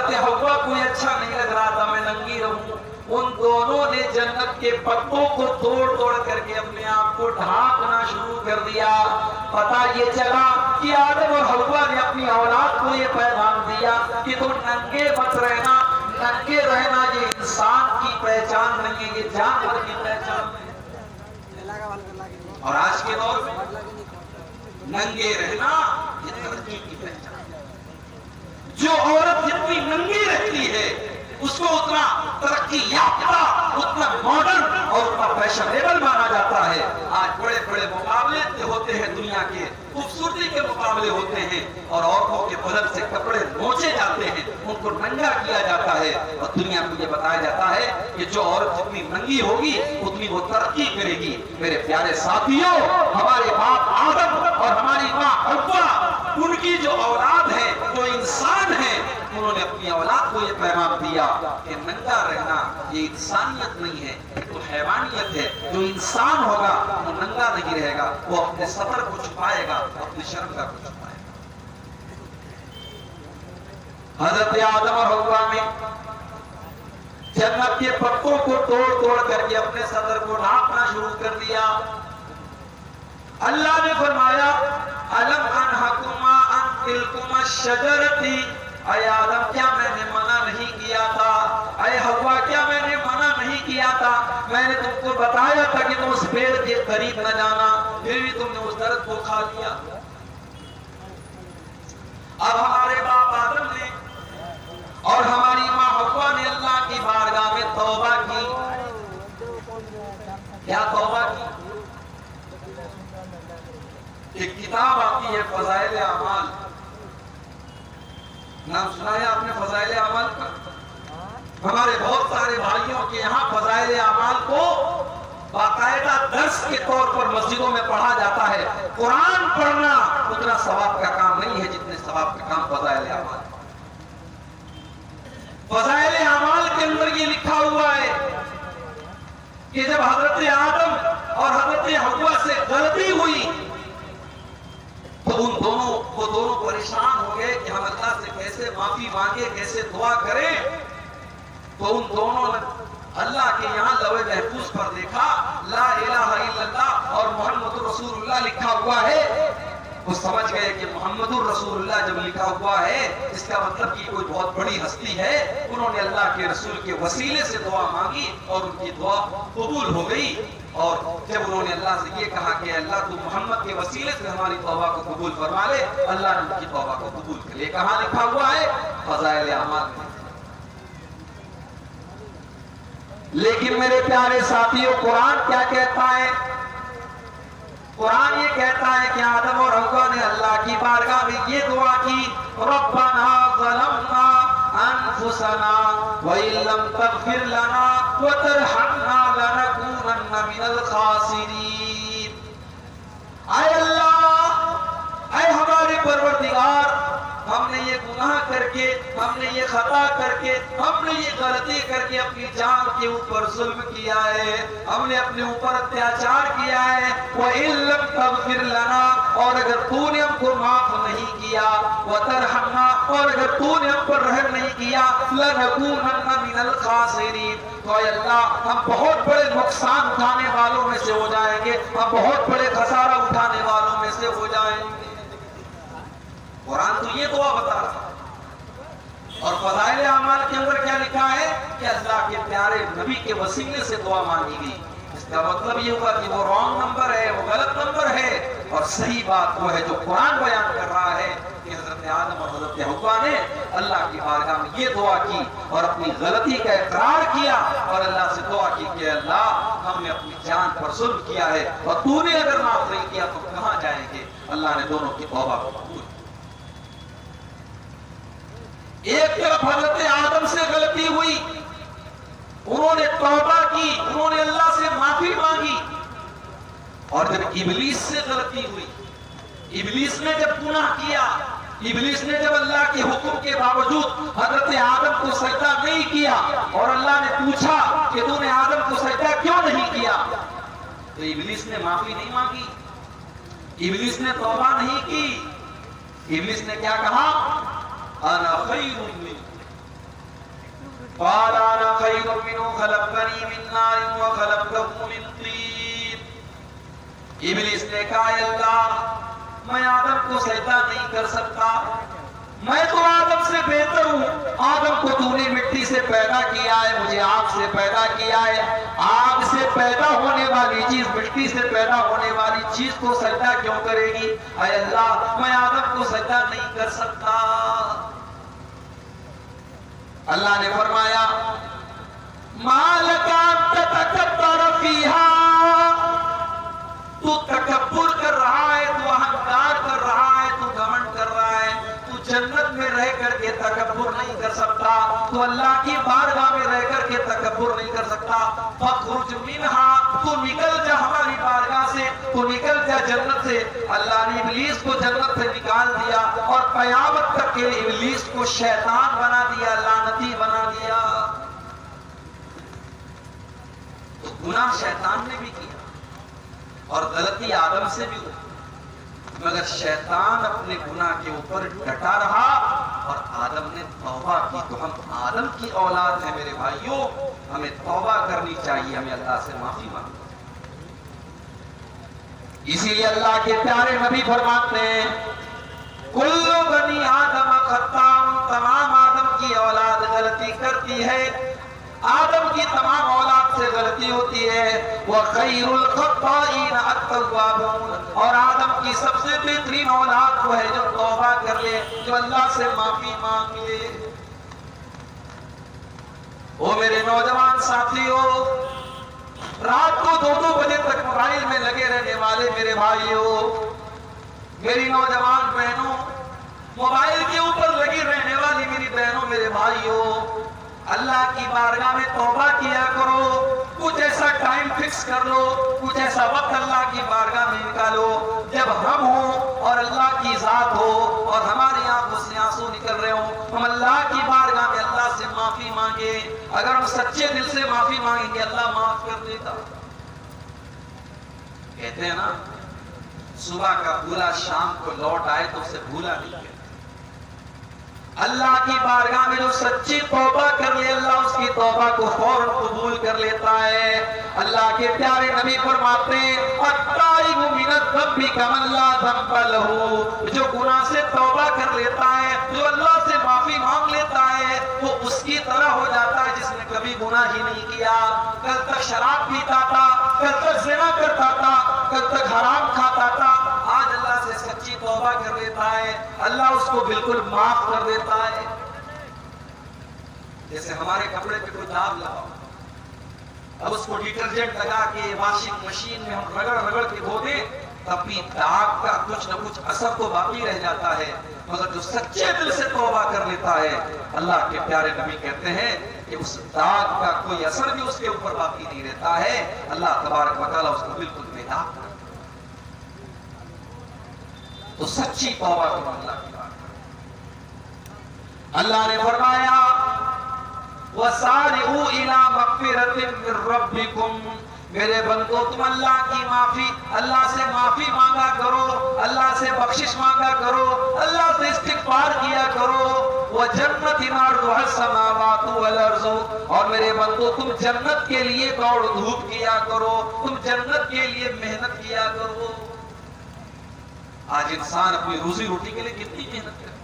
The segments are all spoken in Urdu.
حضرت حوا کو یہ اچھا نہیں لگ رہا تھا میں ننگی رہوں. ان دونوں نے جنت کے پتوں کو توڑ توڑ کر کے اپنے آپ کو ڈھانکنا شروع کر دیا. پتہ یہ چلا کہ آدم اور حوا نے اپنی اولاد کو یہ پیغام دیا کہ تم ننگے مت رہنا. ننگے رہنا یہ انسان کی پہچان نہیں ہے, یہ جانور کی پہچان ہے. اور آج کے دور میں ننگے رہنا یہ ترقی کی پہچان ہے. جو عورت جتنی ننگی رہتی ہے اس کو اتنا ترقی یافتہ, اتنا ماڈرن اور اتنا فیشنیبل مانا جاتا ہے. آج بڑے بڑے مقابلے ہوتے ہیں, دنیا کے خوبصورتی کے مقابلے ہوتے ہیں اور عورتوں کے بدن سے کپڑے نوچے جاتے ہیں, ان کو ننگا کیا جاتا ہے اور دنیا کو یہ بتایا جاتا ہے کہ جو عورت جتنی ننگی ہوگی اتنی وہ ترقی کرے گی. میرے پیارے ساتھیوں, ہمارے باپ آدم اور ہماری ماں حوا, ان کی جو اولاد ہے, جو انسان ہے, انہوں نے اپنی اولاد کو یہ پیغام دیا کہ ننگا رہنا یہ انسانیت نہیں ہے, تو حیوانیت ہے. جو انسان ہوگا وہ ننگا نہیں رہے گا, وہ اپنے سطر کو چھپائے گا, اپنی شرمگاہ کو چھپائے گا. حضرت آدم اور حوا نے جنت کے پتوں کو توڑ توڑ کر کے اپنے سطر کو ڈھانپنا شروع کر دیا. اللہ نے فرمایا الم انہکما ان تلکما الشجرۃ, اے آدم کیا میں نے منع نہیں کیا تھا, اے حوا کیا میں نے منع نہیں کیا تھا, میں نے تم کو بتایا تھا کہ تم اس پیڑ کے قریب نہ جانا, پھر بھی تم نے اس درخت کو کھا لیا. اب ہمارے باپ آدم نے اور ہماری ماں حوا نے اللہ کی بارگاہ میں توبہ کی. کیا توبہ کی؟ ایک کتاب آتی ہے فضائل اعمال, نام سنا ہے آپ نے فضائل اعمال کا؟ ہمارے بہت سارے بھائیوں کے یہاں فضائل اعمال کو باقاعدہ درس کے طور پر مسجدوں میں پڑھا جاتا ہے. قرآن پڑھنا اتنا ثواب کا کام نہیں ہے جتنے ثواب کا کام فضائل اعمال. فضائل اعمال کے اندر یہ لکھا ہوا ہے کہ جب حضرت آدم اور حضرت حوا سے غلطی ہوئی تو ان دونوں پریشان ہو گئے کہ ہم اللہ سے کیسے معافی مانگے, کیسے دعا کریں. تو ان دونوں نے اللہ کے یہاں لوح محفوظ پر دیکھا لا الہ الا اللہ اور محمد رسول اللہ لکھا ہوا ہے. وہ سمجھ گئے کہ محمد رسول اللہ جب لکھا ہوا ہے اس کا مطلب کہ کوئی بہت بڑی ہستی ہے. انہوں نے اللہ کے رسول کے وسیلے سے دعا مانگی اور ان کی دعا قبول ہو گئی. اور جب انہوں نے اللہ سے یہ کہا کہ اللہ تو محمد کے وسیلے سے ہماری توبہ کو قبول فرما لے, اللہ نے ان کی توبہ کو قبول کر لیا. کہاں لکھا ہوا ہے؟ فضائل اعمال میں. لیکن میرے پیارے ساتھیوں, قرآن کیا کہتا ہے؟ قرآن یہ کہتا ہے کہ آدم اور حوا نے اللہ کی بارگاہ میں یہ دعا کی ربنا ظلمنا انفسنا وَإِن لَّمْ تَغْفِرْ لَنَا وَتَرْحَمْنَا لَنَكُونَنَّ مِنَ الْخَاسِرِينَ. اے اللہ, اے ہمارے پروردگار, ہم نے یہ گناہ کر کے, ہم نے یہ خطا کر کے, ہم نے یہ غلطی کر کے اپنی جان کے اوپر ظلم کیا ہے, ہم نے اپنے اوپر اتیاچار کیا ہے. وَإِن لَّمْ تَغْفِرْ لَنَا, اور اگر تو نے ہم کو معاف نہیں کیا, وَتَرْحَمْنَا, اور اگر تو نے ہم پر رحم نہیں کیا, لَنَكُونَنَّ مِنَ الْخَاسِرِينَ, تو اے اللہ ہم بہت بڑے نقصان اٹھانے والوں میں سے ہو جائیں گے, ہم بہت بڑے خسارہ اٹھانے والوں میں سے ہو جائیں گے. قرآن تو یہ دعا بتا رہا ہے. اور فضائل اعمال کے اندر کیا لکھا ہے کہ اللہ کے پیارے نبی کے وسیلے سے دعا مانگی گئی. اس کا مطلب یہ ہوا کہ وہ رانگ نمبر ہے, وہ غلط نمبر ہے, اور صحیح بات وہ ہے جو قرآن بیان کر رہا ہے کہ حضرت آدم اور حضرت حوا نے اللہ کی بارگاہ میں یہ دعا کی اور اپنی غلطی کا اقرار کیا اور اللہ سے دعا کی کہ اللہ ہم نے اپنی جان پر ظلم کیا ہے اور تو نے اگر معاف نہیں کیا تو کہاں جائیں گے. اللہ نے دونوں کی توبہ کو قبول. ایک طرف حضرت آدم سے غلطی ہوئی, انہوں نے توبہ کی, انہوں نے اللہ سے معافی مانگی, اور جب ابلیس سے غلطی ہوئی, ابلیس نے جب گناہ کیا, ابلیس نے جب اللہ کے حکم کے باوجود حضرت آدم کو سجدہ نہیں کیا اور اللہ نے پوچھا کہ تو نے آدم کو سجدہ کیوں نہیں کیا, تو ابلیس نے معافی نہیں مانگی, ابلیس نے توبہ نہیں کی. ابلیس نے کیا کہا؟ انا خیر منہ, قال انا خير منه خلقتني من نار وخلقته من طين. ابلیس نے کہا اے اللہ میں آدم کو سجدہ نہیں کر سکتا، میں تو آدم سے بہتر ہوں. آدم کو تو نے مٹی سے پیدا کیا ہے، مجھے آگ سے پیدا کیا ہے. آگ سے پیدا ہونے والی چیز مٹی سے پیدا ہونے والی چیز کو سجدہ کیوں کرے گی؟ اے اللہ میں آدم کو سجدہ نہیں کر سکتا. اللہ نے فرمایا ما لک ان تتکبر فیہا، تو تکبر کر رہا ہے، تو اہنکار کر رہا ہے، تو گھمنڈ کر رہا ہے. تو جنت میں رہ کر کے تکبر نہیں کر سکتا، تو اللہ کی بارگاہ میں رہ کر کے تکبر نہیں کر سکتا. فاخرج منہا، تو نکل جا ہماری بارگاہ سے، تو نکل جا جنت سے. اللہ نے ابلیس کو جنت سے نکال دیا اور قیامت تک کے لیے ابلیس کو شیطان بنا دیا، لعنتی بنا دیا. تو گناہ شیطان نے بھی کیا اور غلطی آدم سے بھی ہوئی، مگر شیطان اپنے گناہ کے اوپر ڈٹا رہا اور آدم نے توبہ کی. تو ہم آدم کی اولاد ہیں میرے بھائیوں، ہمیں توبہ کرنی چاہیے، ہمیں اللہ سے معافی مانگنی. اسی لیے اللہ کے پیارے نبی فرماتے ہیں کل بنی آدم خطاء، تمام آدم کی اولاد غلطی کرتی ہے، آدم کی تمام اولاد سے غلطی ہوتی ہے. وَخَيْرُ الْخَطَّائِينَ التَّوَّابُونَ، اور آدم کی سب سے بہترین اولاد وہ ہے جو توبہ کر لے، جو اللہ سے معافی مانگ لے. وہ میرے نوجوان ساتھیوں، رات کو 2-2 بجے تک موبائل میں لگے رہنے والے میرے بھائیوں، میری نوجوان بہنوں، موبائل کے اوپر لگی رہنے والی میری بہنوں میرے بھائیوں، اللہ کی بارگاہ میں توبہ کیا کرو. کچھ ایسا ٹائم فکس کر لو، کچھ ایسا وقت اللہ کی بارگاہ میں نکالو جب ہم ہوں اور اللہ کی ذات ہو اور ہماری آنکھوں سے آنسو نکل رہے ہوں، ہم اللہ کی بارگاہ میں اللہ سے معافی مانگے. اگر ہم سچے دل سے معافی مانگیں گے اللہ معاف کر دے گا. کہتے ہیں نا صبح کا بھولا شام کو لوٹ آئے تو اسے بھولا نہیں کہتے. اللہ کی بارگاہ میں جو سچی توبہ کر لے اللہ اس کی توبہ کو فوراً قبول کر لیتا ہے. اللہ کے پیارے نبی فرماتے ہیں التائب من الذنب کمن لا ذنب له، جو گناہ سے توبہ کر لیتا ہے، جو اللہ سے معافی مانگ لیتا ہے، وہ اس کی طرح ہو جاتا ہے جس نے کبھی گناہ ہی نہیں کیا. کل تک شراب پیتا تھا، کل تک زنا کرتا تھا، کل تک حرام کھاتا تھا، آج اللہ سے سچی توبہ کر لیتا ہے، اللہ اس کو بالکل معاف کر دیتا ہے. جیسے ہمارے کپڑے پہ کوئی داغ لگا، اب اس کو ڈیٹرجنٹ لگا کے واشنگ مشین میں ہم رگڑ رگڑ کے دھو دیں، تب بھی داغ کا کچھ نہ کچھ اثر تو باقی رہ جاتا ہے. مگر جو سچے دل سے توبہ کر لیتا ہے، اللہ کے پیارے نبی کہتے ہیں کہ اس داغ کا کوئی اثر بھی اس کے اوپر باقی نہیں رہتا ہے. اللہ تبارک و تعالیٰ اس کو بالکل بے داغ کر. تو سچی توبہ کرو اللہ کی بات. اللہ نے فرمایا وَسَارِعُوا إِلَىٰ مَغْفِرَةٍ مِّن رَّبِّكُمْ، میرے بندو تم اللہ کی معافی، اللہ سے معافی مانگا کرو، اللہ سے بخشش مانگا کرو، اللہ سے استغفار کیا کرو. وَجَنَّةٍ عَرْضُهَا السَّمَاوَاتُ وَالْأَرْضُ، اور میرے بندو تم جنت کے لیے دوڑ دھوپ کیا کرو، تم جنت کے لیے محنت کیا کرو. آج انسان اپنی روزی روٹی کے لیے کتنی محنت کرتا ہے،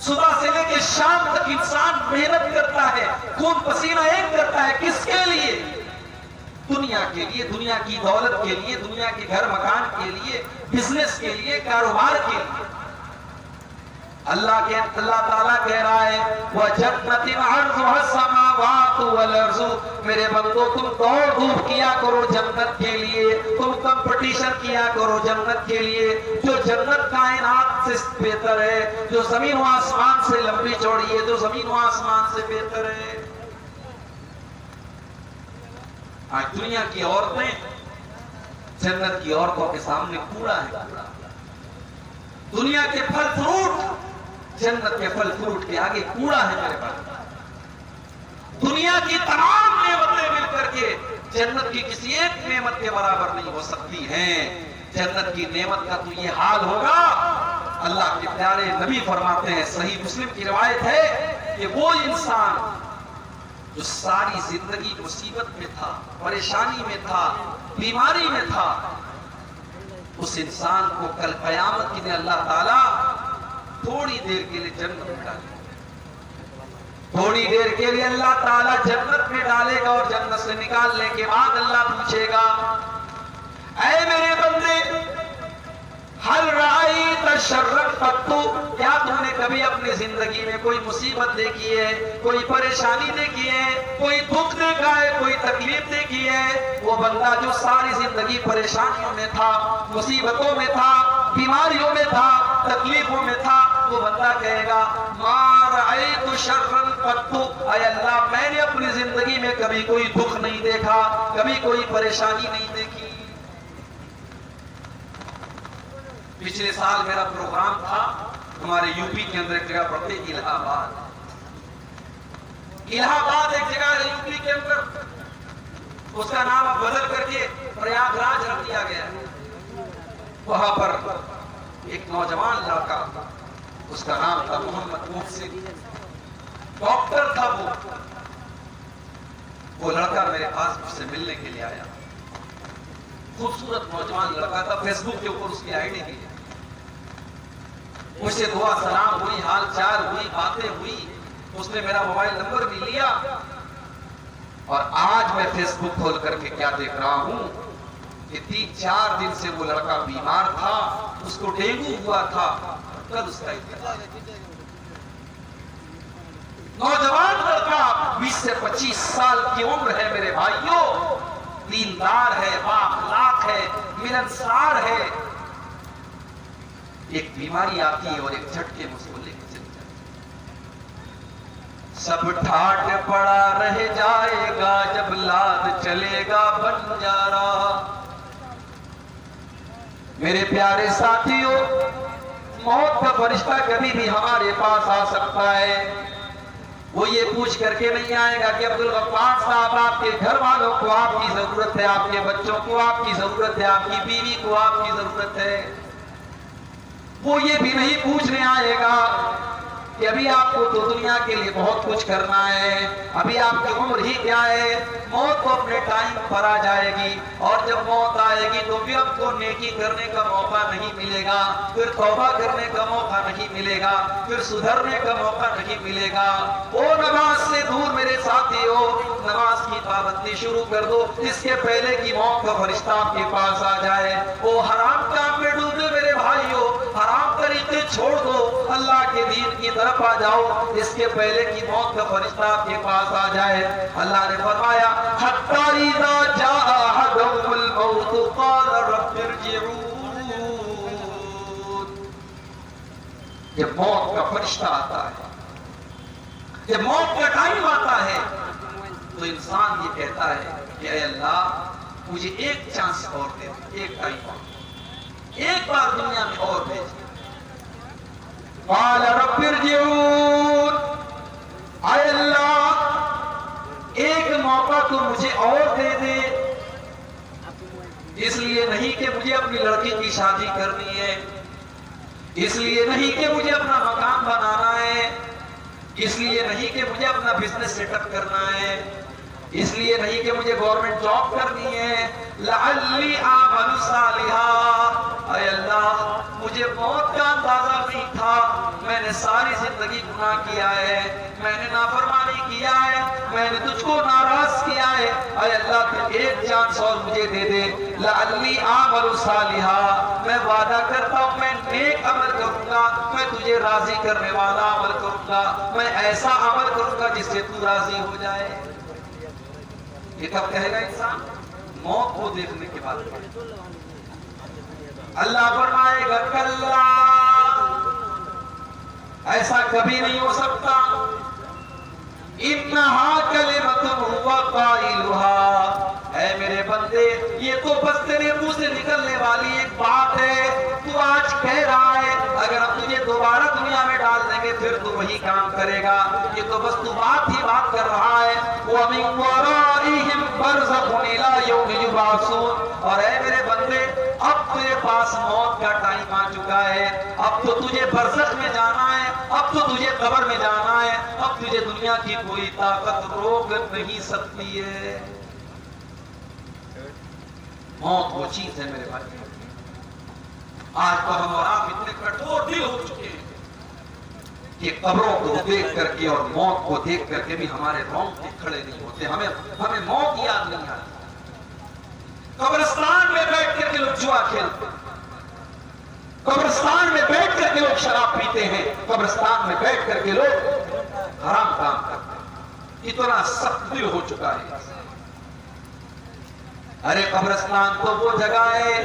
صبح سے لے کے شام تک انسان محنت کرتا ہے، خون پسینہ ایک کرتا ہے. کس کے لیے؟ دنیا کے لیے، دنیا کی دولت کے لیے، دنیا کے گھر مکان کے لیے، بزنس کے لیے، کاروبار کے لیے. اللہ تعالیٰ کہہ رہا ہے وَجَنَّةٍ عَرْضُهَا السَّمَاوَاتُ وَالْأَرْضُ، میرے بندو تم دوڑ دھوپ کیا کرو جنت کے لیے، تم کمپٹیشن کیا کرو جنت کے لیے. جو جنت کائنات سے بہتر ہے، جو زمین و آسمان سے لمبی چوڑی ہے، جو زمین و آسمان سے بہتر ہے. آج دنیا کی عورتیں جنت کی عورتوں کے سامنے کوڑا ہے. دنیا کے پھل فروٹ جنت کے پھل فروٹ کے آگے کوڑا ہے میرے پاس. دنیا کی تمام نعمتیں مل کر کے جنت کی کسی ایک نعمت کے برابر نہیں ہو سکتی ہیں. جنت کی نعمت کا تو یہ حال ہوگا. اللہ کے پیارے نبی فرماتے ہیں، صحیح مسلم کی روایت ہے کہ وہ انسان جو ساری زندگی مصیبت میں تھا، پریشانی میں تھا، بیماری میں تھا، اس انسان کو کل قیامت کے دن اللہ تعالیٰ تھوڑی دیر کے لیے جنت میں ڈالے گا، تھوڑی دیر کے لیے اللہ تعالیٰ جنت میں ڈالے گا، اور جنت سے نکالنے کے بعد اللہ پوچھے گا، اے میرے بندے، ہل رأیت شرًا قط، کیا تم نے کبھی اپنی زندگی میں کوئی مصیبت دیکھی ہے، کوئی پریشانی دیکھی ہے، کوئی دکھ دیکھا ہے، کوئی تکلیف دیکھی ہے؟ وہ بندہ جو ساری زندگی پریشانیوں میں تھا، مصیبتوں میں تھا، بیماریوں میں تھا، تکلیفوں میں تھا، وہ بندہ کہے گا ما رأیت شرًا قط، اے اللہ میں نے اپنی زندگی میں کبھی کوئی دکھ نہیں دیکھا، کبھی کوئی پریشانی نہیں دیکھی۔ پچھلے سال میرا پروگرام تھا ہمارے یو پی کے اندر ایک جگہ پڑتے الہ آباد، الہ آباد ایک جگہ ہے یو پی کے اندر، اس کا نام اب بدل کر کے پریاگ راج رکھ دیا گیا۔ وہاں پر ایک نوجوان لڑکا، اس کا نام تھا محمد محسن، ڈاکٹر تھا وہ لڑکا میرے پاس مجھ سے ملنے کے لیے آیا، خوبصورت نوجوان لڑکا تھا، فیس بک کے اوپر اس کی آئی ڈی دی، مجھ سے دعا سلام ہوئی، حال چال ہوئی، باتیں ہوئی، اس نے میرا موبائل نمبر بھی لیا، اور آج میں فیس بک کھول کر کے کیا دیکھ رہا ہوں کہ 3-4 دن سے وہ لڑکا بیمار تھا، اس کو ڈینگو ہوا تھا، کل اس کا انتقال۔ نوجوان لڑکا 20 سے 25 سال کی عمر ہے میرے بھائیوں، دیندار ہے، بااخلاق ہے، ملنسار ہے، ایک بیماری آتی ہے اور ایک جھٹکے میں اس کو لے کے چل جاتی ہے۔ سب ٹھاٹ پڑا رہ جائے گا جب لاد چلے گا بنجارا۔ میرے پیارے ساتھیوں، موت کا فرشتہ کبھی بھی ہمارے پاس آ سکتا ہے، وہ یہ پوچھ کر کے نہیں آئے گا کہ عبدالغفار صاحب آپ کے گھر والوں کو آپ کی ضرورت ہے، آپ کے بچوں کو آپ کی ضرورت ہے، آپ کی بیوی کو آپ کی ضرورت ہے۔ وہ یہ بھی نہیں پوچھنے آئے گا کہ ابھی آپ کو تو دنیا کے لیے بہت کچھ کرنا ہے، ابھی آپ کی عمر ہی کیا ہے، موت تو اپنے ٹائم پر آ جائے گی، اور جب موت آئے گی تو پھر آپ کو نیکی کرنے کا موقع نہیں ملے گا، پھر توبہ کرنے کا موقع نہیں ملے گا، پھر سدھرنے کا موقع نہیں ملے گا۔ او نماز سے دور میرے ساتھیو، نماز کی پابندی شروع کر دو اس کے پہلے کی موت کا فرشتہ آپ کے پاس آ جائے۔ وہ حرام کام میں ڈوبے میرے بھائیو، حرام طریقے چھوڑ دو، اللہ کے دین کی طرف آ جاؤ اس کے پہلے کی موت کا فرشتہ آپ کے پاس آ جائے۔ اللہ نے فرمایا حتی اذا جاء احدهم الموت قال رب ارجعون، جب موت کا فرشتہ آتا ہے، جب موت کا ٹائم آتا ہے، تو انسان یہ کہتا ہے کہ اے اللہ مجھے ایک چانس اور دے، ایک ٹائم اور، ایک بار دنیا میں اور بھیج۔ قال رب ارجعون، اے اللہ ایک موقع تو مجھے اور دے دے، اس لیے نہیں کہ مجھے اپنی لڑکی کی شادی کرنی ہے، اس لیے نہیں کہ مجھے اپنا مکان بنانا ہے، اس لیے نہیں کہ مجھے اپنا بزنس سیٹ اپ کرنا ہے، اس لیے نہیں کہ مجھے گورنمنٹ جاب کرنی ہے، لعلی اعمل صالحا، اے اللہ مجھے موت کا اندازہ نہیں تھا، میں نے ساری زندگی گناہ کیا ہے، میں نے نافرمانی کیا ہے، میں نے تجھ کو ناراض کیا ہے، اے اللہ تو ایک چانس اور مجھے دے دے، لعلی اعمل صالحا، میں وعدہ کرتا ہوں میں نیک عمل کروں گا، میں تجھے راضی کرنے والا عمل کروں گا، میں ایسا عمل کروں گا جس سے تو راضی ہو جائے۔ یہ کب کہے گا انسان؟ موت کو دیکھنے کے بعد۔ اللہ فرمائے گا کلا، ایسا کبھی نہیں ہو سکتا، انہا کلمۃ ہوا قائلھا، اے میرے بندے یہ تو بس تیرے منہ سے نکلنے والی ایک بات ہے، تو آج کہہ رہا ہے اگر ہم تجھے دوبارہ دنیا میں ڈال دیں گے پھر تو وہی کام کرے گا. یہ تو بس تو بات ہی بات کر رہا ہے. وَمِن وَرَائِهِمْ بَرْزَخٌ إِلَىٰ يَوْمِ يُبْعَثُونَ. اور اے میرے بندے اب تیرے پاس موت کا ٹائم آ چکا ہے. اب تو تجھے برزخ میں جانا ہے, اب تو تجھے قبر میں جانا ہے. اب تجھے دنیا کی کوئی طاقت روک نہیں سکتی ہے. موت وہ چیز ہے میرے بھائی. آج تو ہم اور آپ اتنے کٹور دل ہو چکے ہیں کہ قبروں کو دیکھ کر کے اور موت کو دیکھ کر کے بھی ہمارے رونگٹے کھڑے نہیں ہوتے. ہمیں موت یاد نہیں آتی. قبرستان میں بیٹھ کر کے لوگ جوا کھیلتے ہیں, قبرستان میں بیٹھ کر کے لوگ شراب پیتے ہیں, قبرستان میں بیٹھ کر کے لوگ حرام کام کرتے ہیں. اتنا سخت دل ہو چکا ہے. ارے قبرستان تو وہ جگہ ہے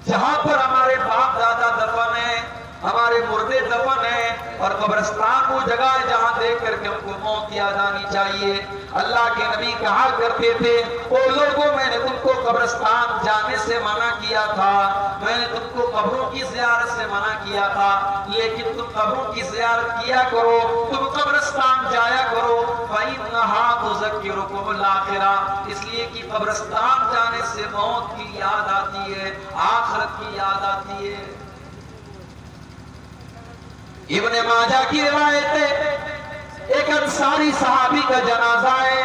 جہاں پر ہمارے باپ دادا دفن ہیں, ہمارے مردے دفن ہیں. اور قبرستان وہ جگہ ہے جہاں دیکھ کر کے ہم کو موت یاد آنی چاہیے. اللہ کے نبی کہا کرتے تھے, او لوگوں میں نے تم کو قبرستان جانے سے منع کیا تھا, میں نے تم کو قبروں کی زیارت سے منع کیا تھا, لیکن تم قبروں کی زیارت کیا کرو, تم قبرستان جایا کرو. فَإِنَّهَا تُذَكِّرُكُمُ الْآخِرَةَ. اس لیے کہ قبرستان جانے سے موت کی یاد آتی ہے, آخرت کی یاد آتی ہے. ابن ماجہ کی روایت ہے, ایک انصاری صحابی کا جنازہ ہے,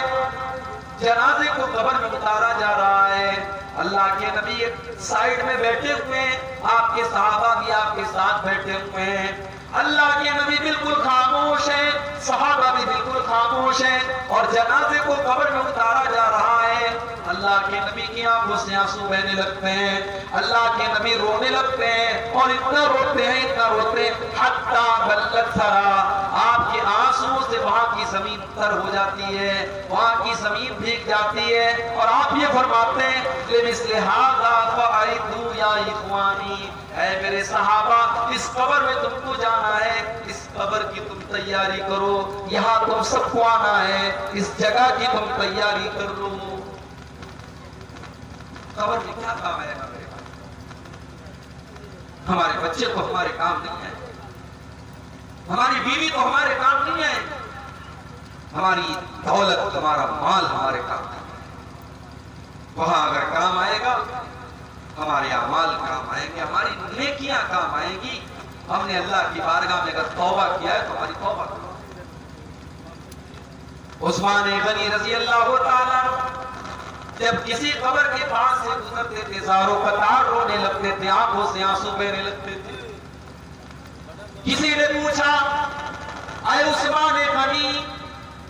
جنازے کو قبر میں اتارا جا رہا ہے. اللہ کے نبی ایک سائیڈ میں بیٹھے ہوئے ہیں, آپ کے صحابہ بھی آپ کے ساتھ بیٹھے ہوئے ہیں. اللہ کے نبی بالکل خاموش ہیں, صحابہ بھی بالکل خاموش ہیں, اور جنازے کو قبر میں اتارا جا رہا ہے. اللہ کے نبی کی آنکھوں سے آنسو بہنے لگتے ہیں, اللہ کے نبی رونے لگتے ہیں, اور اتنا روتے ہیں اتنا روتے ہیں حتی بلت ثرا, آپ کے آنسو سے وہاں کی زمین تر ہو جاتی ہے, وہاں کی زمین بھیگ جاتی ہے. اور آپ یہ فرماتے ہیں لمثل ھذا فاعدوا یا اخوانی, اے میرے صحابہ اس قبر میں تم کو جانا ہے, اس قبر کی تم تیاری کرو, یہاں تم سب کو آنا ہے, اس جگہ کی تم تیاری کر لو. قبر میں کیا کام ہے ہمارے پاس؟ ہمارے بچے تو ہمارے کام نہیں آئے, ہماری بیوی تو ہمارے کام نہیں آئے, ہماری دولت ہمارا مال ہمارے کام نہیں آئے. وہاں اگر کام آئے گا ہمارے اعمال کام آئیں گے, ہماری نیکیاں کام آئیں گی. ہم نے اللہ کی بارگاہ میں اگر توبہ کیا ہے تو ہماری توبہ کرو. عثمان غنی رضی اللہ تعالیٰ جب کسی قبر کے پاس سے گزرتے تھے زاروں قطار رونے لگتے تھے, آنکھوں سے آنسو بہنے لگتے تھے. کسی نے پوچھا اے عثمان غنی,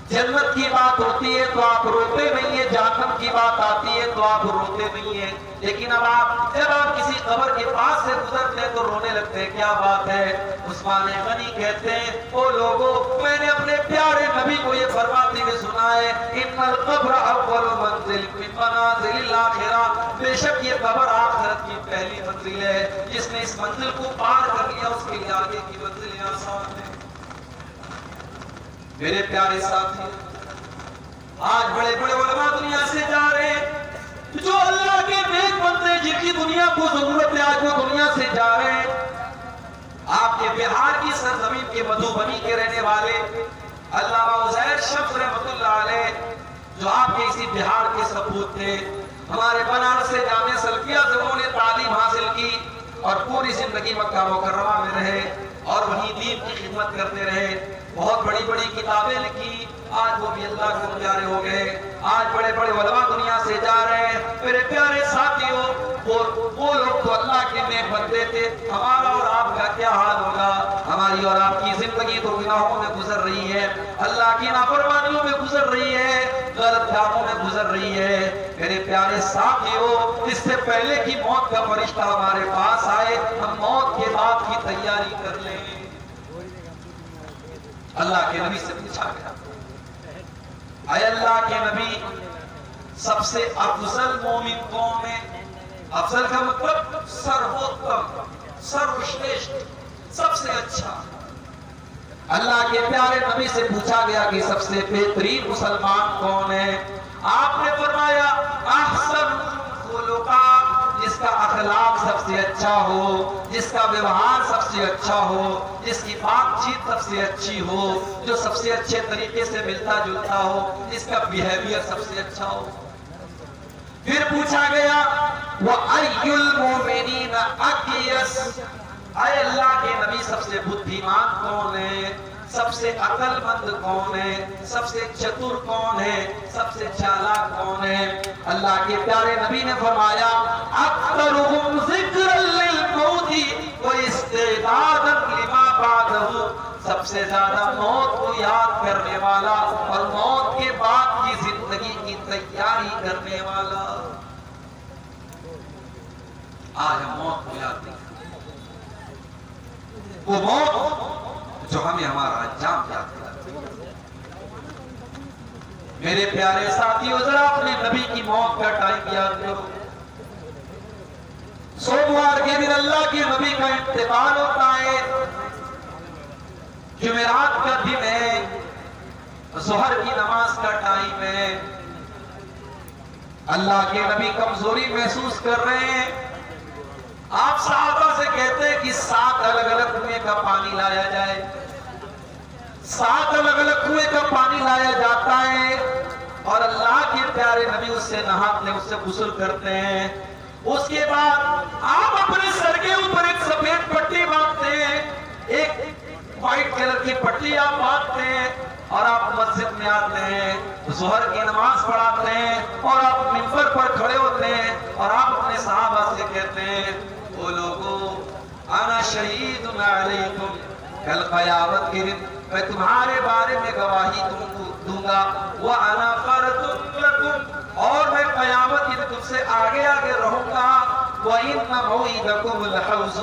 جنت کی بات ہوتی ہے تو آپ روتے نہیں ہیں, جہنم کی بات آتی ہے تو آپ روتے نہیں ہیں, لیکن اب آپ جب آپ کسی قبر کے پاس سے گزرتے ہیں تو رونے لگتے ہیں, کیا بات ہے؟ عثمان غنی کہتے ہیں او لوگوں, میں نے اپنے پیارے نبی کو یہ فرماتے ہوئے سنا ہے ان القبر اول منزل من منازل الاخرہ, بے شک یہ قبر آخرت کی پہلی منزل ہے, جس نے اس منزل کو پار کر لیا اس کے لیے آگے کی منزلیں آسان ہیں. میرے پیارے ساتھی, آج بڑے بڑے علماء دنیا سے جا رہے ہیں, جو اللہ کے نیک بندے جن کی دنیا کو ضرورت ہے آج وہ دنیا سے جا رہے ہیں. آپ کے بہار کی سرزمین کے مدھوبنی کے رہنے والے علامہ عزیر شمس رحمۃ اللہ علیہ, جو آپ کے اسی بہار کے سپوت تھے, ہمارے بنارس سے جامعہ سلفیہ سے انہوں نے تعلیم حاصل کی اور پوری زندگی مکہ مکرمہ میں رہے اور وہیں دین کی خدمت کرتے رہے. بہت بڑی بڑی کتابیں لکھی, آج وہ بھی اللہ کے پیارے ہو گئے. آج بڑے بڑے علماء دنیا سے جا رہے ہیں. میرے پیارے ساتھیوں, وہ لوگ تو اللہ کے نیک بندے تھے, ہمارا اور آپ کا کیا حال ہوگا؟ ہماری اور آپ کی زندگی تو گناہوں میں گزر رہی ہے, اللہ کی نافرمانیوں میں گزر رہی ہے, غلط کاموں میں گزر رہی ہے. میرے پیارے ساتھیوں, اس سے پہلے کہ موت کا فرشتہ ہمارے پاس آئے, ہم موت کے بعد کی تیاری کر لیں. اللہ کے نبی سے پوچھا گیا, اے اللہ کے نبی, سب سے افضل مومن کون ہے؟ افضل کا مطلب سروتم, سروشریشٹھ, سب سے اچھا. اللہ کے پیارے نبی سے پوچھا گیا کہ سب سے بہترین مسلمان کون ہے؟ آپ نے فرمایا احسن خلقا, جس کا اخلاق سب سے اچھا ہو، جس کا ویوہار سب سے اچھا ہو، جس کی بات چیت سب سے اچھی ہو، جو سب سے اچھے طریقے سے ملتا جلتا ہو، جس کا بیہیویئر سب سے اچھا ہو۔ پھر پوچھا گیا وَأَيُّ الْمُؤْمِنِينَ أَقْيَسُ، اے اللہ کے نبی سب سے بدھیمان کون ہے، سب سے عقل مند کون ہے، سب سے چتر کون ہے، سب سے چالاک کون ہے؟ اللہ کے پیارے نبی نے فرمایا اکثرهم ذکرا للموت واستعدادا لما بعده، سب سے زیادہ موت کو یاد کرنے والا اور موت کے بعد کی زندگی کی تیاری کرنے والا۔ آج ہم موت کو یاد نہیں کرتے، وہ موت جو ہمیں ہمارا انجام یاد دلاتی ہے۔ میرے پیارے ساتھیو، ذرا اپنے نبی کی موت کا ٹائم یاد کرو۔ سوموار کے دن اللہ کے نبی کا انتقال ہوتا ہے، جمعرات کا دن ہے، ظہر کی نماز کا ٹائم ہے۔ اللہ کے نبی کمزوری محسوس کر رہے ہیں۔ آپ صحابہ سے کہتے ہیں کہ 7 الگ الگ کنویں کا پانی لایا جائے۔ 7 الگ الگ کنویں کا پانی لایا جاتا ہے اور اللہ کے پیارے نبی اس سے نہاتے ہیں، اس سے غسل کرتے ہیں۔ اس کے بعد آپ اپنے سر کے اوپر ایک سفید پٹی باندھتے ہیں، ایک وائٹ کلر کی پٹی آپ باندھتے ہیں اور آپ مسجد میں آتے ہیں، ظہر کی نماز پڑھاتے ہیں اور آپ منبر پر کھڑے ہوتے ہیں اور آپ اپنے صحابہ سے کہتے ہیں او لوگو انا شہید علیکم، کل قیامت کے دن میں تمہارے بارے میں گواہی دوں گا، وَأَنَا فَرْتٌ لَكُمْ، اور میں قیامت کے دن تم سے آگے آگے رہوں گا، وَإِنَّ مَوْعِدَكُمُ الْحَوْضُ،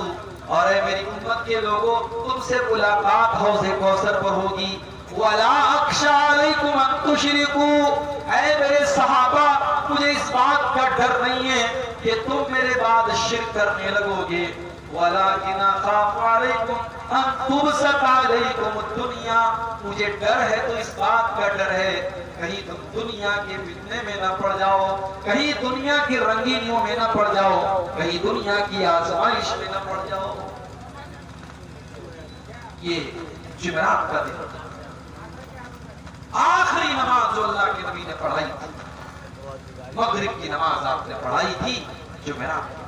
اور اے میری امت کے لوگوں تم سے ملاقات حوض کوثر پر ہوگی، وَلَا أَخْشَىٰ عَلَيْكُمْ أَن تُشْرِكُوا، اے میرے صحابہ مجھے اس بات کا ڈر نہیں ہے کہ تم میرے بعد شرک کرنے لگو گے، وَلَكِنْ أَخَافُ عَلَيْكُمْ أَن تُبْسَطَ عَلَيْكُمُ الدُّنْيَا، مجھے ڈر ہے تو اس بات کا ڈر ہے کہیں تم دنیا کے فتنے میں نہ پڑ جاؤ، کہیں دنیا کی رنگینیوں میں نہ پڑ جاؤ، کہیں دنیا کی آزمائش میں نہ پڑ جاؤ۔ یہ جمعرات کا دن آخری نماز جو اللہ کے نبی نے پڑھائی تھی، مغرب کی نماز آپ نے پڑھائی تھی جمعرات۔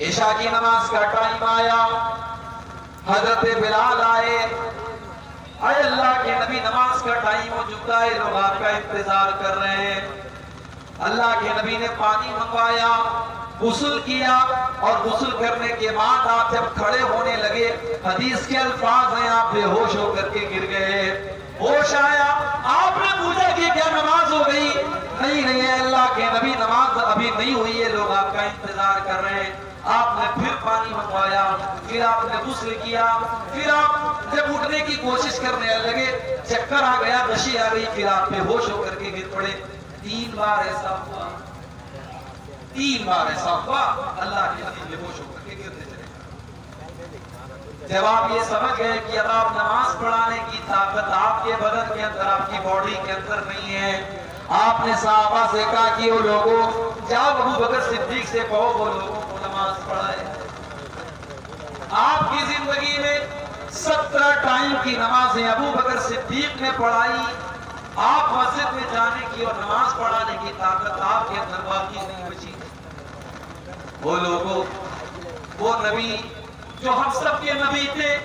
عشاء کی نماز کا ٹائم آیا، حضرت بلال آئے، اے اللہ کے نبی نماز کا ٹائم ہو چکا ہے، لوگ آپ کا انتظار کر رہے ہیں۔ اللہ کے نبی نے پانی منگوایا، غسل کیا اور غسل کرنے کے بعد آپ جب کھڑے ہونے لگے، حدیث کے الفاظ ہیں آپ بے ہوش ہو کر کے گر گئے۔ ہوش آیا، آپ نے پوچھا کہ کیا نماز ہو گئی؟ نہیں ہے اللہ کے نبی نماز ابھی نہیں ہوئی ہے، لوگ آپ کا انتظار کر رہے ہیں۔ آپ نے پھر پانی منگوایا، پھر آپ نے غسل کیا، پھر آپ جب اٹھنے کی کوشش کرنے لگے، چکر آ گیا، غشی آ گئی، پھر آپ بے ہوش ہو کر کے گر پڑے۔ 3 بار ایسا ہوا، 3 بار ایسا ہوا، اللہ کے نبی بے ہوش ہو کر کے گرتے چلے۔ جب آپ یہ سمجھ گئے کہ اب آپ نماز پڑھانے کی طاقت آپ کے بدن کے اندر، آپ کی باڈی کے اندر نہیں ہے، آپ نے صحابہ سے کہا کہ وہ لوگوں جاؤ ابو بکر صدیق سے کہو وہ لوگوں کو نماز پڑھائے۔ آپ کی زندگی میں 17 ٹائم کی نمازیں ابو بکر صدیق نے پڑھائی، آپ مسجد میں جانے کی اور نماز پڑھانے کی طاقت آپ کے اندر باقی نہیں بچی۔ وہ لوگوں، وہ نبی جو ہم سب کے نبی تھے،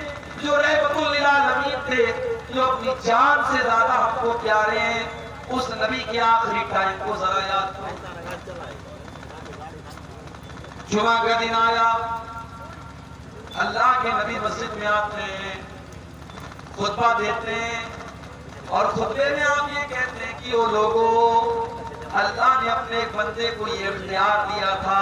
جو رحمت للعالمین تھے، جو اپنی جان سے زیادہ ہم کو پیارے ہیں، اس نبی کے آخری ٹائم کو ذرا یاد کرو۔ جمعہ کا دن آیا، اللہ کے نبی مسجد میں آتے ہیں، خطبہ دیتے ہیں اور خطبے میں آپ یہ کہتے ہیں کہ وہ لوگوں، اللہ نے اپنے ایک بندے کو یہ اختیار دیا تھا،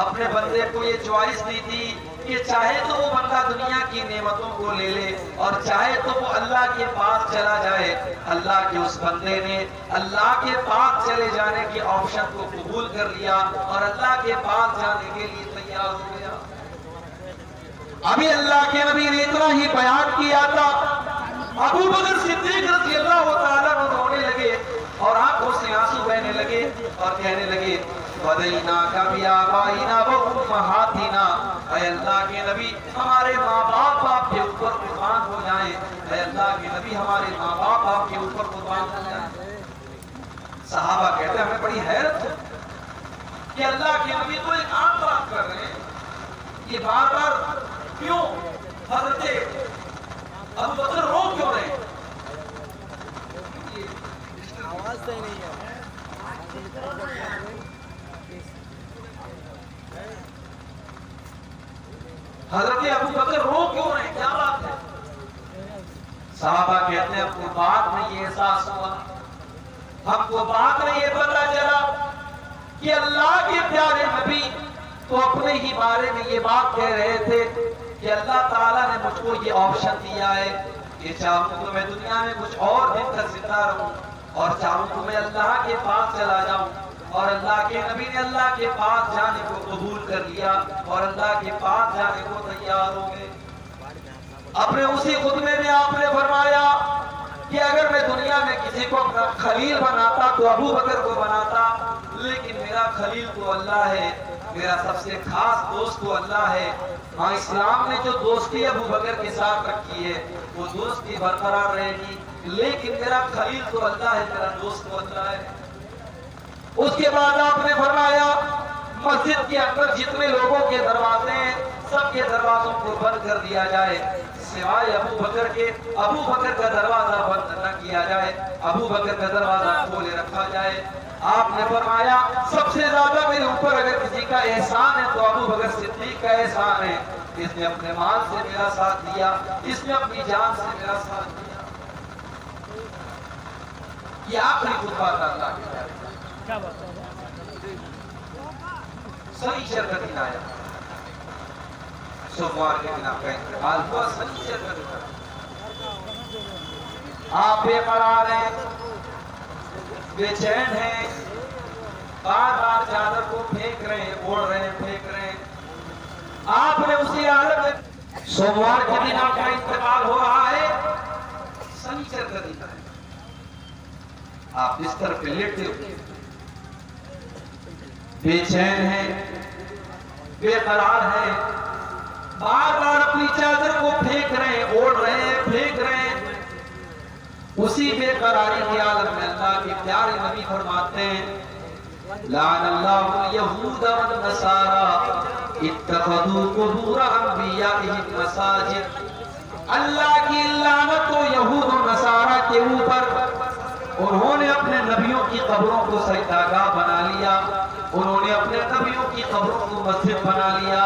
اپنے بندے کو یہ چوائس دی تھی کہ چاہے تو وہ بندہ دنیا کی نعمتوں کو لے لے اور چاہے تو وہ اللہ کے پاس چلا جائے۔ اللہ کے اس بندے نے اللہ کے پاس چلے جانے کی آپشن کو قبول کر لیا اور اللہ کے پاس جانے کے لیے تیار ہو گیا۔ ابھی اللہ کے نبی نے اتنا ہی بیان کیا تھا، ابو بکر صدیق رضی اللہ تعالیٰ عنہ رونے لگے اور آنکھوں سے آنسو بہنے لگے اور کہنے لگے فدیناک بآبائنا وامہاتنا، اے اللہ کے نبی ہمارے ماں باپ آپ کے اوپر قربان ہو جائیں، اے اللہ کے نبی ہمارے ماں باپ آپ کے اوپر قربان ہو جائیں۔ صحابہ کہتے ہیں ہمیں بڑی حیرت ہے کہ اللہ کے نبی تو ایک عام بات کر رہے ہیں، یہ بار بار کیوں حضرت ابو بکر رو کیوں رہے ہیں؟ آواز صحیح نہیں ہے۔ حضرت ابو بکر رو کیوں رہے ہیں؟ کیا بات ہے؟ صحابہ کہتے ہیں ہم کو بعد میں یہ احساس ہوا، ہم کو بعد میں یہ پتہ چلا کہ اللہ کے پیارے نبی تو اپنے ہی بارے میں یہ بات کہہ رہے تھے کہ اللہ تعالیٰ نے مجھ کو یہ آپشن دیا ہے کہ چاہوں تو میں دنیا میں کچھ اور دن تک زندہ رہوں، اور چاہوں تو میں اللہ کے پاس چلا جاؤں، اور اللہ کے نبی نے اللہ کے پاس جانے کو قبول کر لیا اور اللہ کے پاس جانے کو تیار ہو گئے۔ اپنے اسی خطبے میں آپ نے فرمایا کہ اگر میں دنیا میں کسی کو اپنا خلیل بناتا تو ابو بکر کو بناتا، لیکن میرا خلیل تو اللہ ہے، میرا سب سے خاص دوست تو اللہ ہے۔ ہاں، اسلام نے جو دوستی ابو بکر کے ساتھ رکھی ہے وہ دوستی برقرار رہے گی، لیکن میرا خلیل تو اللہ ہے، میرا دوست تو اللہ ہے۔ اس کے بعد آپ نے فرمایا مسجد کے اندر جتنے لوگوں کے دروازے ہیں سب کے دروازوں کو بند کر دیا جائے، سوائے ابو بکر کے۔ ابو بکر کا دروازہ بند نہ کیا جائے، ابو بکر کا دروازہ کھولے رکھا جائے۔ آپ نے فرمایا سب سے زیادہ میرے اوپر اگر کسی کا احسان ہے تو ابو بکر صدیق کا احسان ہے، اس نے اپنے مال سے میرا ساتھ دیا، اس نے اپنی جان سے میرا ساتھ دیا۔ یہ آخری خطبہ تھا اللہ کے پیارے، سنیچر کا دن آیا، سوموار کے دن آپ کا انتقال ہوا، سنیچر کا دن آیا۔ آپ بے قرار ہیں، بے چین ہیں، بار بار چادر کو پھینک رہے ہیں، اوڑھ رہے ہیں، پھینک رہے ہیں۔ آپ نے اسی حالت میں سوموار کے دن آپ کا انتقال ہو رہا ہے، سنیچر کا دن آیا، آپ بستر پہ لیٹے ہوئے بے چین ہیں، بے قرار ہیں، بار بار اپنی چادر کو پھینک رہے ہیں، اوڑھ رہے ہیں، پھینک رہے ہیں۔ اسی بے قراری کے عالم میں اللہ کے پیارے نبی فرماتے ہیں لعن اللہ الیہود والنصارى اتخذوا قبور انبیائہم مساجد۔ اللہ کی لعنت ہو یہود و نصارہ کے اوپر، انہوں نے اپنے نبیوں کی قبروں کو سجدہ بنا لیا، انہوں نے اپنے نبیوں کی قبروں کو مسجد بنا لیا۔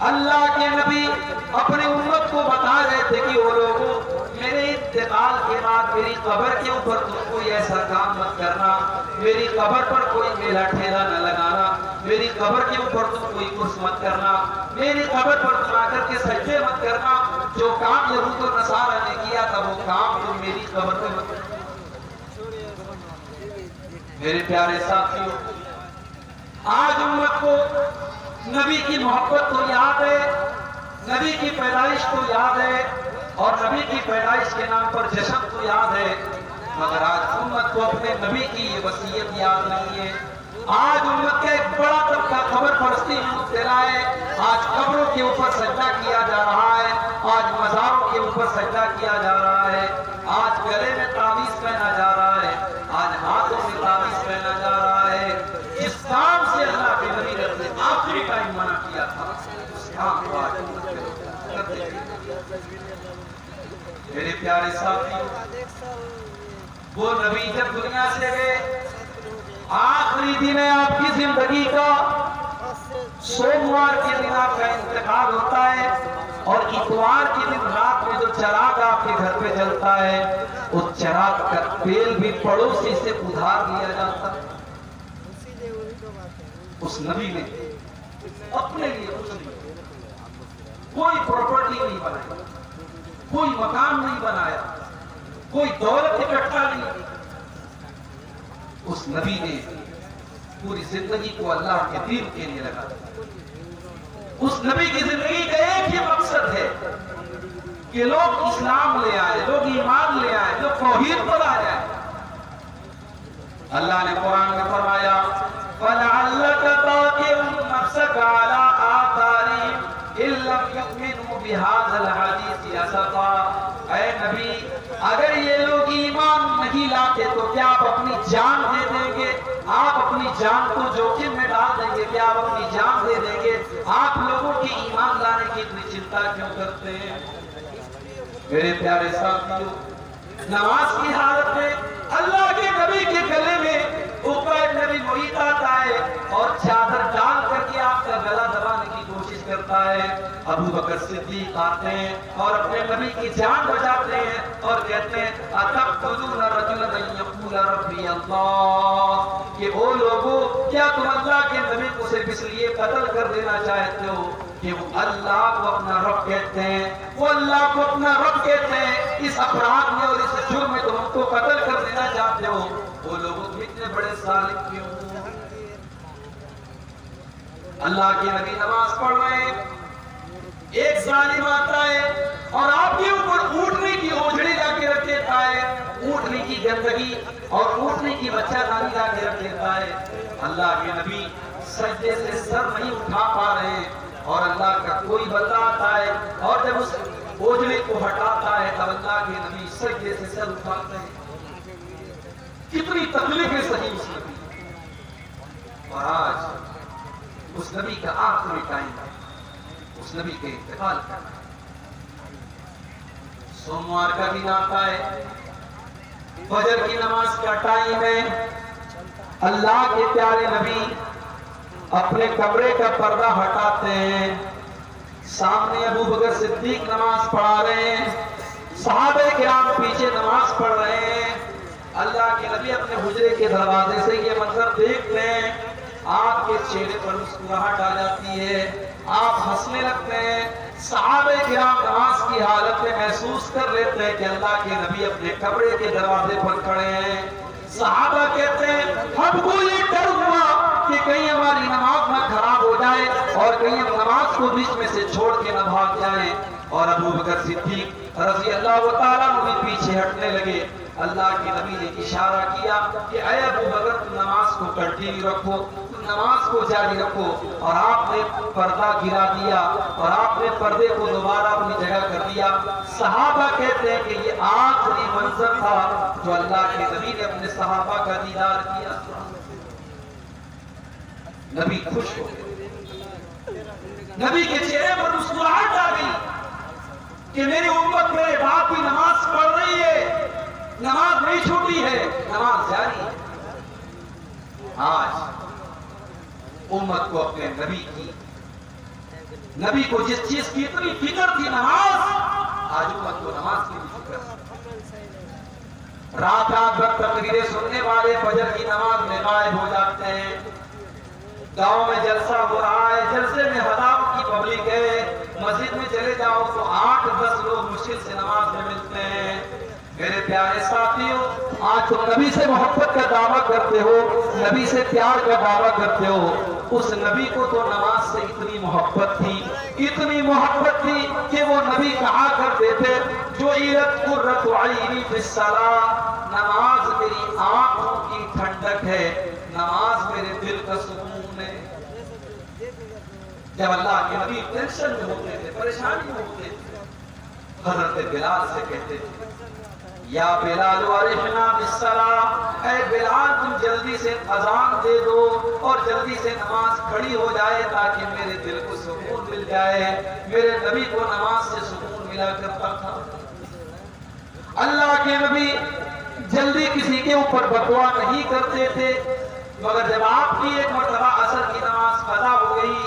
اللہ کے نبی اپنے امت کو بتا رہے تھے کہ وہ لوگوں میرے انتقال کے بعد میری قبر کے اوپر تم کوئی ایسا کام مت کرنا، میری قبر پر کوئی میلہ ٹھیلا نہ لگانا، میری قبر کے اوپر تم کوئی عرس مت کرنا، میری قبر پر تم آ کر کے سجدے مت کرنا، جو کام یہود و نصارہ نے کیا تھا وہ کام تم میری قبر پہ مت کرنا۔ میرے پیارے ساتھیوں، آج امت کو نبی کی محبت تو یاد ہے، نبی کی پیدائش تو یاد ہے، اور نبی کی پیدائش کے نام پر جشن تو یاد ہے، مگر آج امت کو اپنے نبی کی یہ وصیت یاد نہیں ہے۔ آج امت کا ایک بڑا طبقہ قبر پرستی میں مبتلا ہے، آج قبروں کے اوپر سجدہ کیا جا رہا ہے، آج مزاروں کے اوپر سجدہ کیا جا رہا ہے، آج گلے میں تعویذ پہنا جا رہا ہے، آج ہاتھوں میں تعویذ پہنا جا رہا ہے۔ جس کام سے اللہ کے نبی نے اپنے آخری ٹائم منع کیا تھا اس کام کو آج کرتے ہیں۔ میرے پیارے ساتھیوں، وہ نبی جب دنیا سے گئے، آخری دن ہے آپ کی زندگی کا، سوموار کے دن آپ کا انتقال ہوتا ہے، اور اتوار کے دن رات میں جو چراغ آپ کے گھر پہ جلتا ہے اس چراغ کا تیل بھی پڑوسی سے ادھار لیا جاتا ہے۔ اس نبی نے اپنے لیے کچھ نہیں، کوئی پراپرٹی نہیں بنائی، کوئی مکان نہیں بنایا، کوئی دولت اکٹھا نہیں کی۔ اس نبی نے پوری زندگی کو اللہ کے دین کے لیے لگا دیا۔ اس نبی کی زندگی کا ایک ہی مقصد ہے کہ لوگ اسلام لے آئے، لوگ ایمان لے آئے، لوگ توحید پر آ جائے۔ اللہ نے قرآن میں فرمایا فَلَعَلَّ نبی اگر یہ لوگ ایمان نہیں لاتے تو کیا آپ اپنی جان دے دیں گے؟ آپ اپنی جان کو جوخم میں ڈال دیں گے؟ کیا آپ اپنی جان دے دیں گے؟ آپ لوگوں کی ایمان لانے کی اتنی چنتا کیوں کرتے ہیں؟ میرے پیارے ساتھیوں، نماز کی حالت میں اللہ کے نبی کے گلے میں عقبہ نبی محیط آتا ہے اور چادر ڈال کر کے آپ کا گلا دبانے کی کوشش کرتا ہے۔ ابو بکر صدیق آتے ہیں اور اپنے نبی کی جان بچاتے ہیں اور کہتے ہیں اتقتلون رجلا ان یقول ربی اللہ، کہ او لوگوں کیا تم اللہ کے نبی کو صرف اس لیے قتل کر دینا چاہتے ہو کہ وہ اللہ کو اپنا رب کہتے ہیں، وہ اللہ کو اپنا رب کہتے ہیں، اس اپرادھ میں اور اس جرم میں تم ہم کو قتل کر دینا چاہتے ہو؟ وہ لوگوں تم اتنے بڑے ظالم کیوں؟ اللہ کے نبی نماز پڑھ رہے ہیں، ایک ظالم آتا ہے اور آپ کے اوپر اونٹنے کی اوجھڑی لا کے رکھ دیتا ہے، اونٹنے کی گندگی اور اونٹنے کی بچہ دانی لا کے رکھ دیتا ہے۔ اللہ کے نبی سجدے سے سر نہیں اٹھا پا رہے ہیں اور اللہ کا کوئی بندہ آتا ہے اور جب اس اوجھڑے کو ہٹاتا ہے تب اللہ کے نبی سجدے سے سر اٹھاتے ہیں۔ کتنی تکلیفیں سہی اس نبی، اور آج اس نبی کا آخری ٹائم ہے، اس نبی کے انتقال کا سوموار کا دن آتا ہے، فجر کی نماز کا ٹائم ہے، اللہ کے پیارے نبی اپنے کمرے کا پردہ ہٹاتے ہیں، سامنے ابو بکر صدیق نماز پڑھا رہے ہیں، صحابہ کرام پیچھے نماز پڑھ رہے ہیں۔ اللہ کے نبی اپنے حجرے کے دروازے سے یہ منظر دیکھتے ہیں، آپ کے چہرے پر مسکراہٹ آ جاتی ہے، آپ ہنسنے لگتے ہیں۔ صحابہ کرام نماز کی حالت میں محسوس کر لیتے ہیں کہ اللہ کے نبی اپنے کمرے کے دروازے پر کھڑے ہیں۔ صحابہ کہتے ہیں ہم کو یہ ڈر ہوا کہ کہیں ہماری نماز نہ خراب ہو جائے اور کہیں ہم نماز کو بیچ میں سے چھوڑ کے نہ بھاگ جائیں، اور ابو بکر صدیق رضی اللہ تعالیٰ عنہ بھی پیچھے ہٹنے لگے۔ اللہ کے نبی نے اشارہ کیا کہ اے ابو بکر تم نماز کو کنٹینیو رکھو، تم نماز کو جاری رکھو، اور آپ نے پردہ گرا دیا اور آپ نے پردے کو دوبارہ اپنی جگہ کر دیا۔ صحابہ کہتے ہیں کہ یہ آخری منظر تھا جو اللہ کے نبی نے اپنے صحابہ کا دیدار کیا۔ نبی خوش ہو گئے، نبی کے چہرے پر مسکراہٹ آ گئی کہ میری امت میرے باپ کی نماز پڑھ رہی ہے، نماز نہیں چھوٹی ہے، نماز جاری ہے۔ آج امت کو اپنے نبی کی، نبی کو جس چیز کی اتنی فکر تھی نماز، آج امت کو نماز کی بھی فکر ہے۔ رات رات بھر تقریریں سننے والے فجر کی نماز میں غائب ہو جاتے ہیں۔ گاؤں میں جلسہ ہو رہا ہے، جلسے میں ہزاروں کی پبلک ہے، مسجد میں چلے جاؤ تو 8-10 لوگ مشکل سے نماز میں ملتے ہیں۔ میرے پیارے ساتھیوں، آج تم نبی سے محبت کا دعویٰ کرتے ہو، نبی سے پیار کا دعویٰ کرتے ہو، اس نبی کو تو نماز سے اتنی محبت تھی، اتنی محبت تھی کہ وہ نبی کہا کرتے تھے جعلت قرۃ عینی فی الصلاۃ، نماز میری آنکھوں کی ٹھنڈک ہے، نماز میرے دل کا سکون ہے۔ جب اللہ کے نبی ٹینشن میں ہوتے تھے، پریشانی میں ہوتے تھے، حضرت بلال سے کہتے تھے یا بلال ارحنا بالصلاۃ، اے بلال تم جلدی سے اذان دے دو اور جلدی سے نماز کھڑی ہو جائے تاکہ میرے دل کو سکون مل جائے۔ میرے نبی کو نماز سے سکون ملا کرتا تھا۔ اللہ کے نبی جلدی کسی کے اوپر بتوا نہیں کرتے تھے، مگر جب آپ کی ایک مرتبہ عصر کی نماز قضا ہو گئی،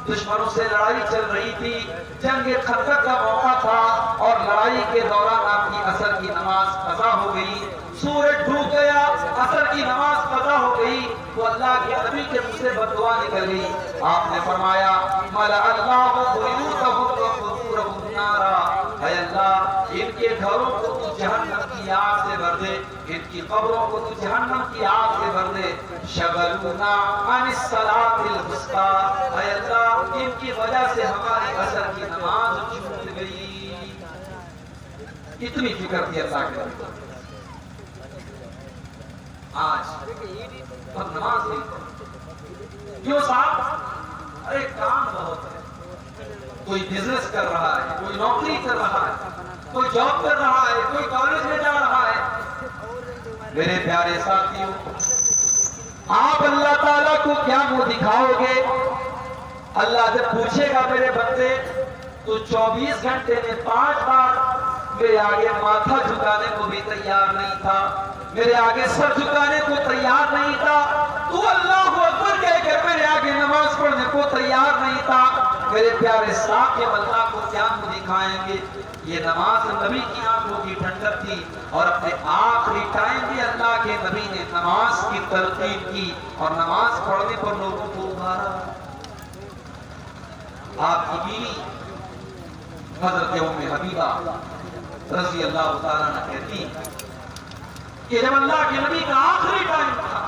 دشمنوں سے لڑائی چل رہی تھی، جنگ خندق کا موقع تھا اور لڑائی کے دوران آپ کی عصر کی نماز قضا ہو گئی، سورج ڈوب گیا، عصر کی نماز قضا ہو گئی تو اللہ کے نبی کے منہ سے بددعا نکل گئی۔ آپ نے فرمایا ملأ اللہ بیوتہم وقبورہم نارا، اے اللہ ان کے گھروں کو تو جہنم کی آگ سے بھر دے، ان کی قبروں کو تو جہنم کی آگ سے بھر دے، شغلونا عن الصلاۃ الوسطیٰ، اے اللہ ان کی وجہ سے ہماری عصر کی نماز چھوٹ گئی۔ اتنی فکر تھی اللہ کے نبی۔ آج ہم نماز نہیں پڑھتے، کیوں صاحب؟ ارے کام بہت ہے، کوئی بزنس کر رہا ہے، کوئی نوکری کر رہا ہے، کوئی جاب کر رہا ہے، کوئی کالج میں جا رہا ہے۔ میرے پیارے ساتھیوں، آپ اللہ تعالیٰ کو کیا منہ دکھاؤ گے؟ اللہ جب پوچھے گا میرے بندے تو 24 گھنٹے میں 5 بار میرے آگے ماتھا جھکانے کو بھی تیار نہیں تھا، میرے آگے سر جھکانے کو تیار نہیں تھا، تو اللہ اکبر کہہ کر میرے آگے نماز پڑھنے کو تیار نہیں تھا۔ میرے پیارے ساتھیوں، اللہ کو کیا منہ دکھائیں گے؟ یہ نماز نبی کی آنکھوں کی ٹھنڈک تھی، اور اپنے آخری ٹائم بھی اللہ کے نبی نے نماز کی تلقین کی اور نماز پڑھنے پر لوگوں کو ابھارا۔ آپ کی بیوی حضرت ام حبیبہ رضی اللہ تعالیٰ عنہ کہتی کہ جب اللہ کے نبی کا آخری ٹائم تھا،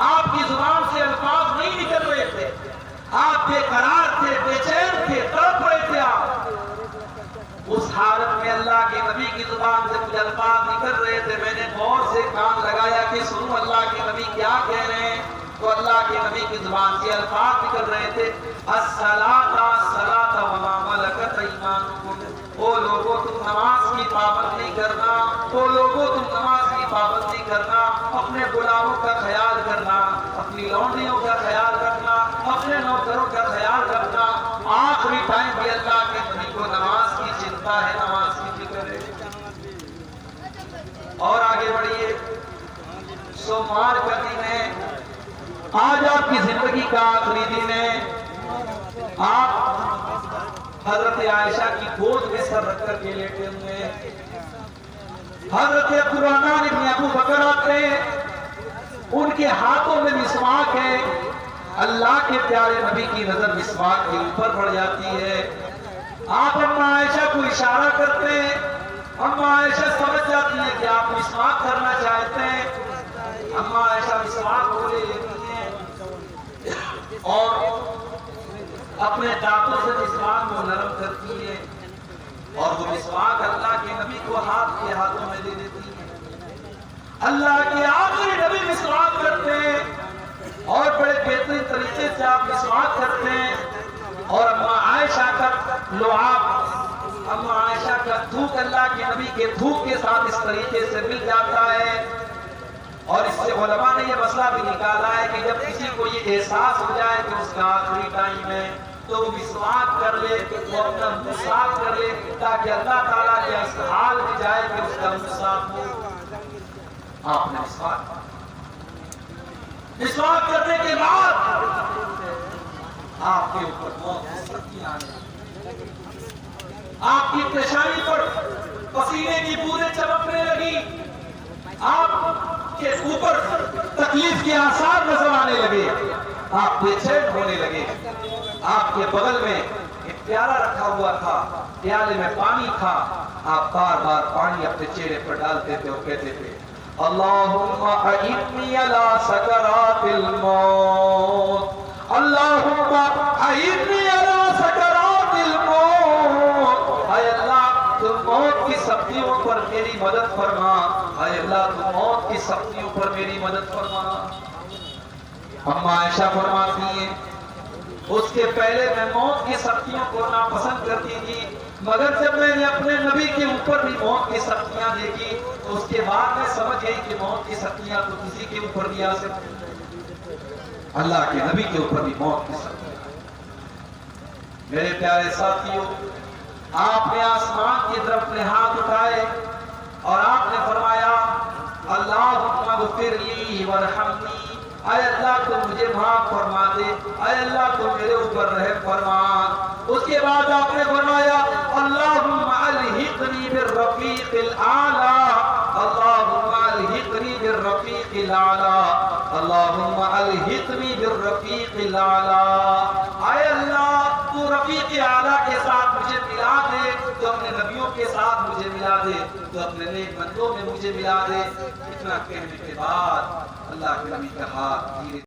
آپ کی زبان سے الفاظ نہیں نکل رہے تھے، آپ بے قرار تھے، بے چین تھے، تڑپ رہے تھے آپ، اس حالت میں اللہ کے نبی کی زبان سے کچھ الفاظ نکل رہے تھے۔ میں نے غور سے کان لگایا کہ سنوں اللہ کے نبی کیا کہہ رہے ہیں، تو اللہ کے نبی کی زبان سے الفاظ نکل رہے تھے، الصلاۃ الصلاۃ وما ملکت ایمانکم، او لوگوں تم نماز کی پابندی کرنا، او لوگوں تم نماز کی پابندی کرنا، اپنے غلاموں کا خیال کرنا، اپنی لونڈیوں کا خیال رکھنا، اپنے نوکروں کا خیال رکھنا۔ آخری ٹائم بھی اللہ کے نبی کو نماز کی چنتا ہے، نماز کی فکر ہے۔ اور آگے بڑھیے، سوموار کا دن ہے، آج آپ کی زندگی کا آخری دن ہے، آپ حضرت عائشہ کی گود میں سر رکھ کر کے لیٹے ہوئے ہیں، حضرت عبدالرحمن ابن ابو بکر آتے ہیں، ان کے ہاتھوں میں مسواک ہے، اللہ کے پیارے نبی کی نظر مسواک کے اوپر پڑ جاتی ہے، آپ اما عائشہ کو اشارہ کرتے ہیں، اما عائشہ سمجھ جاتی ہے کہ آپ مسواک کرنا چاہتے ہیں، اما عائشہ مسواک کو لے لیتی ہیں اور اپنے دانتوں سے مسواک کو نرم کرتی ہے، اور وہ مسواک اللہ کے نبی کو ہاتھ کے ہاتھوں میں دے دیتی ہے۔ اللہ کے آخری نبی مسواک کرتے ہیں اور بڑے بہترین طریقے سے آپ مسواک کرتے ہیں، اور اما عائشہ کا لعاب، اما عائشہ کا تھوک اللہ کے نبی کے تھوک کے ساتھ اس طریقے سے مل جاتا ہے۔ اور اس سے علماء نے یہ مسئلہ بھی نکالا ہے کہ جب کسی کو یہ احساس ہو جائے کہ اس کا آخری ٹائم ہے تو وہ مسواک کر لے، وہ اپنا منہ صاف کر لے، تاکہ اللہ تعالیٰ کے اس حال میں جائے کہ اس کا منہ صاف ہو۔ آپ نے مسواک کرنے کے بعد آپ کے اوپر موت کی سختیاں آنے، آپ کی پیشانی پر پسینے کی بوندیں چمکنے لگی، آپ کے اوپر تکلیف کے آثار نظر آنے لگے، آپ بے چین ہونے لگے۔ آپ کے بغل میں ایک پیالہ رکھا ہوا تھا، پیالے میں پانی تھا، آپ بار بار پانی اپنے چہرے پر ڈالتے تھے اور کہتے تھے اللہم اعنی علی سکرات الموت، اللہم اعنی علی سکرات الموت، اے اللہ تو موت کی سختیوں پر میری مدد فرما، اے اللہ تو موت کی سختیوں پر میری مدد فرما۔ اما عائشہ فرماتی ہیں اس کے پہلے میں موت کی سختیوں کو ناپسند کرتی تھی، مگر جب میں نے اپنے نبی کے اوپر بھی موت کی سختیاں دیکھی تو اس کے بعد میں سمجھ گئی کہ موت کی سختیاں تو کسی کے اوپر بھی آ سکتی، اللہ کے نبی کے اوپر بھی موت کی سختیاں۔ میرے پیارے ساتھیوں، آپ نے آسمان کی طرف اپنے ہاتھ اٹھائے اور آپ نے فرمایا اللہم اغفر لی وارحمنی، اے اللہ تو مجھے معاف فرما دے، اے اللہ تو میرے اوپر رحم فرما۔ اس کے بعد آپ نے فرمایا اللہم الحقنی بالرفیق الاعلی، اللہم الحقنی بالرفیق الاعلی، اللہم الحقنی بالرفیق الاعلی، اے اللہ تو رفیق اعلیٰ کے ساتھ مجھے ملا دے، تو اپنے نبیوں کے ساتھ مجھے ملا دے، تو اپنے نیک بندوں میں مجھے ملا دے۔ اتنا کہنے کے بعد اللہ کے نبی کا ہاتھ دھیرے